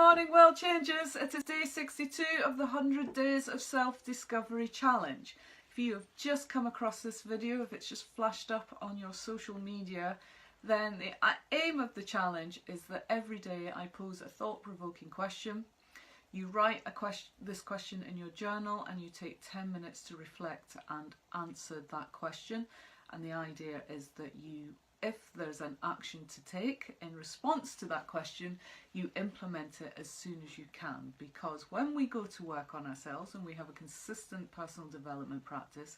morning, World Changers. It is day 62 of the 100 Days of Self-Discovery Challenge. If you have just come across this video, if it's just flashed up on your social media, then the aim of the challenge is that every day I pose a thought-provoking question. You write this question in your journal and you take 10 minutes to reflect and answer that question. And the idea is that if there's an action to take in response to that question, you implement it as soon as you can. Because when we go to work on ourselves and we have a consistent personal development practice,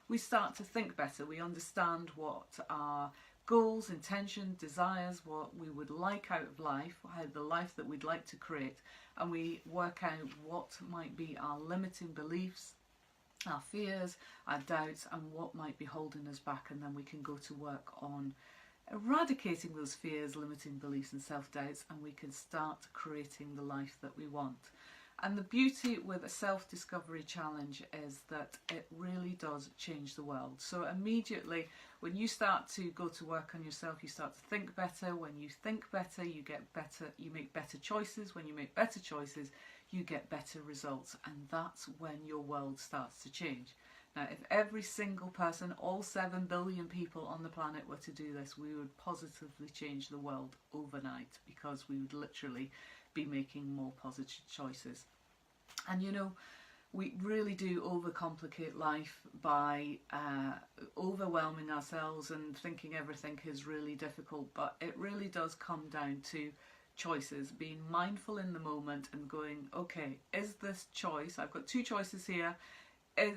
we start to think better. We understand what our goals, intentions, desires, what we would like out of life, how the life that we'd like to create, and we work out what might be our limiting beliefs, our fears, our doubts, and what might be holding us back, and then we can go to work on eradicating those fears, limiting beliefs and self-doubts, and we can start creating the life that we want. And the beauty with a self-discovery challenge is that it really does change the world. So immediately when you start to go to work on yourself, you start to think better. When you think better, you get better, you make better choices. When you make better choices, you get better results, and that's when your world starts to change. Now, if every single person, all 7 billion people on the planet were to do this, we would positively change the world overnight, because we would literally be making more positive choices. And you know, we really do overcomplicate life by overwhelming ourselves and thinking everything is really difficult, but it really does come down to choices, being mindful in the moment and going, okay, is this choice, I've got 2 choices here,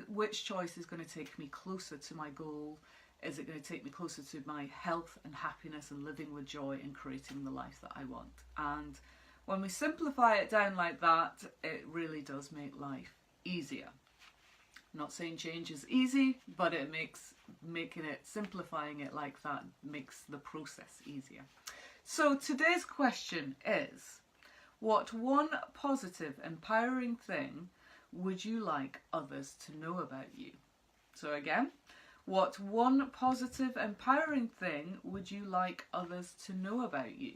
which choice is going to take me closer to my goal? Is it going to take me closer to my health and happiness and living with joy and creating the life that I want? And when we simplify it down like that, it really does make life easier. I'm not saying change is easy, but it simplifying it like that makes the process easier. So today's question is, what one positive, empowering thing would you like others to know about you? So again, what one positive, empowering thing would you like others to know about you?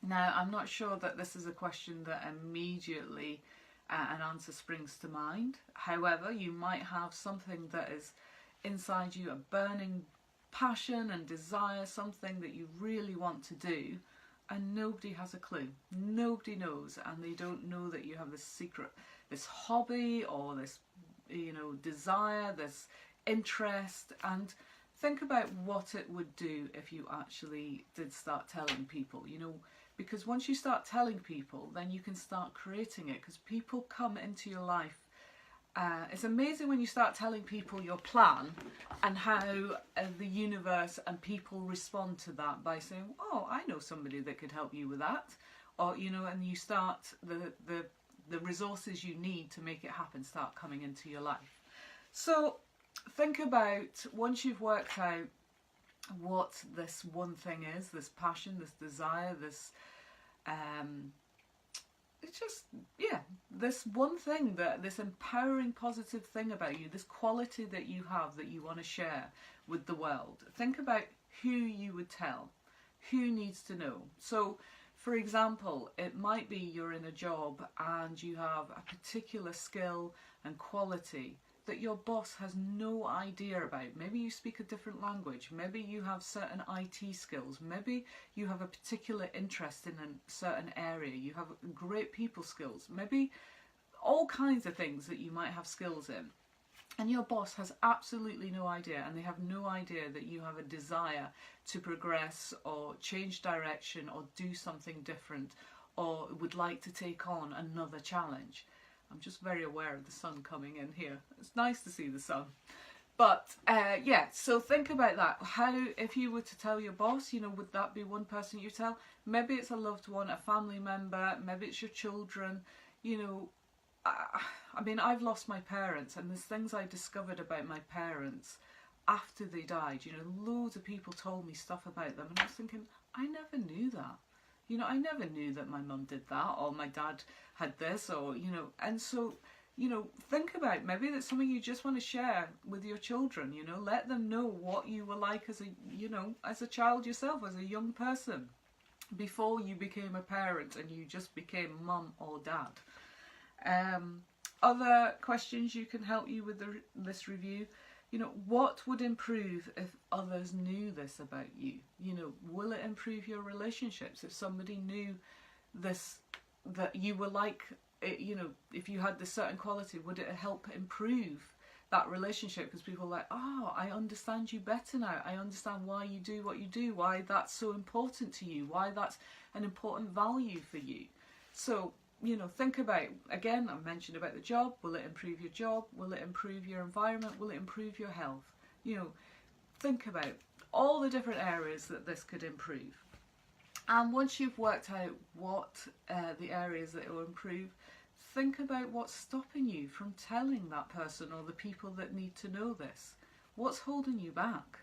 Now, I'm not sure that this is a question that immediately an answer springs to mind. However, you might have something that is inside you, a burning passion and desire, something that you really want to do, and nobody has a clue. Nobody knows, and they don't know that you have this secret, this hobby or this, you know, desire, this interest. And think about what it would do if you actually did start telling people, you know, because once you start telling people, then you can start creating it, because people come into your life. It's amazing when you start telling people your plan and how the universe and people respond to that by saying, oh, I know somebody that could help you with that. Or, you know, and you start, the resources you need to make it happen start coming into your life. So think about, once you've worked out what this one thing is, this passion, this desire, this it's just, yeah, this one thing, this empowering positive thing about you, this quality that you have that you want to share with the world. Think about who you would tell, who needs to know. So for example, it might be you're in a job and you have a particular skill and quality that your boss has no idea about. Maybe you speak a different language, maybe you have certain IT skills, maybe you have a particular interest in a certain area, you have great people skills, maybe all kinds of things that you might have skills in. And your boss has absolutely no idea, and they have no idea that you have a desire to progress or change direction or do something different, or would like to take on another challenge. I'm just very aware of the sun coming in here. It's nice to see the sun. But yeah, so think about that. How, if you were to tell your boss, you know, would that be one person you tell? Maybe it's a loved one, a family member, maybe it's your children. You know, I mean, I've lost my parents, and there's things I discovered about my parents after they died. You know, loads of people told me stuff about them, and I was thinking, I never knew that. You know, I never knew that my mum did that, or my dad had this, or, you know, and so, you know, think about, maybe that's something you just want to share with your children, you know, let them know what you were like as a, you know, as a child yourself, as a young person. before you became a parent and you just became mum or dad. Other questions you can help you with this review. What would improve if others knew this about you? Will it improve your relationships if somebody knew this, that you were like, if you had this certain quality, would it help improve that relationship? Because people are like, oh, I understand you better now. I understand why you do what you do, why that's so important to you, why that's an important value for you. So, think about, again, I mentioned about the job. Will it improve your job? Will it improve your environment? Will it improve your health? Think about all the different areas that this could improve. And once you've worked out what the areas that it will improve, think about what's stopping you from telling that person or the people that need to know this. What's holding you back?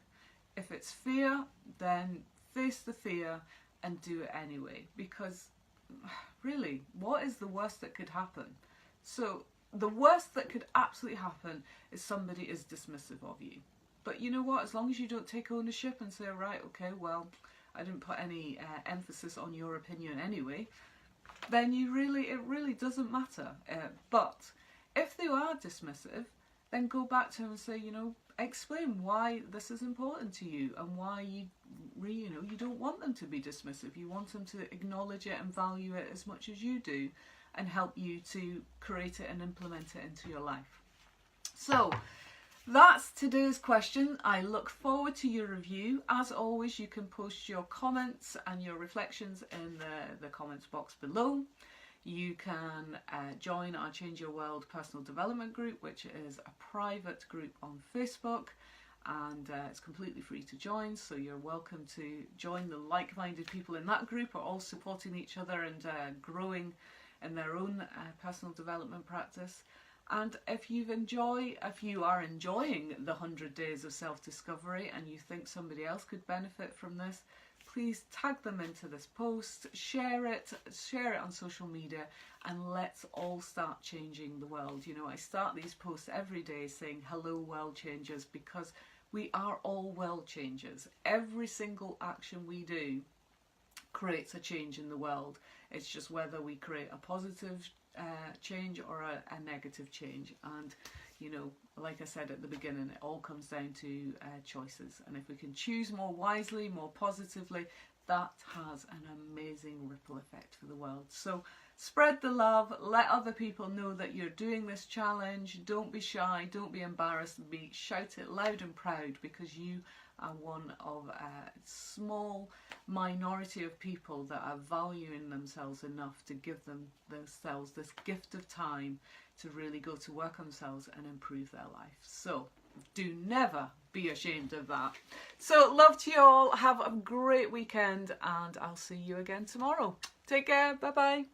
If it's fear, then face the fear and do it anyway. Because really, what is the worst that could happen? So the worst that could absolutely happen is somebody is dismissive of you. But you know what? As long as you don't take ownership and say, right, okay, well, I didn't put any emphasis on your opinion anyway, then it really doesn't matter. But if they are dismissive, then go back to them and say, explain why this is important to you and why you don't want them to be dismissive. You want them to acknowledge it and value it as much as you do, and help you to create it and implement it into your life. So that's today's question. I look forward to your review. As always, you can post your comments and your reflections in the comments box below. You can join our Change Your World personal development group, which is a private group on Facebook, and it's completely free to join, so you're welcome to join the like-minded people in that group who are all supporting each other and growing in their own personal development practice. And if you are enjoying the 100 days of self-discovery and you think somebody else could benefit from this, please tag them into this post, share it on social media, and let's all start changing the world. I start these posts every day saying hello world changers, because we are all world changers. Every single action we do creates a change in the world. It's just whether we create a positive change or a negative change. And like I said at the beginning, it all comes down to choices, and if we can choose more wisely, more positively, that has an amazing ripple effect for the world. So spread the love, let other people know that you're doing this challenge. Don't be shy, don't be embarrassed, shout it loud and proud, because you are one of a small minority of people that are valuing themselves enough to give themselves this gift of time to really go to work on themselves and improve their life. So do never be ashamed of that. So love to you all, have a great weekend, and I'll see you again tomorrow. Take care, bye bye.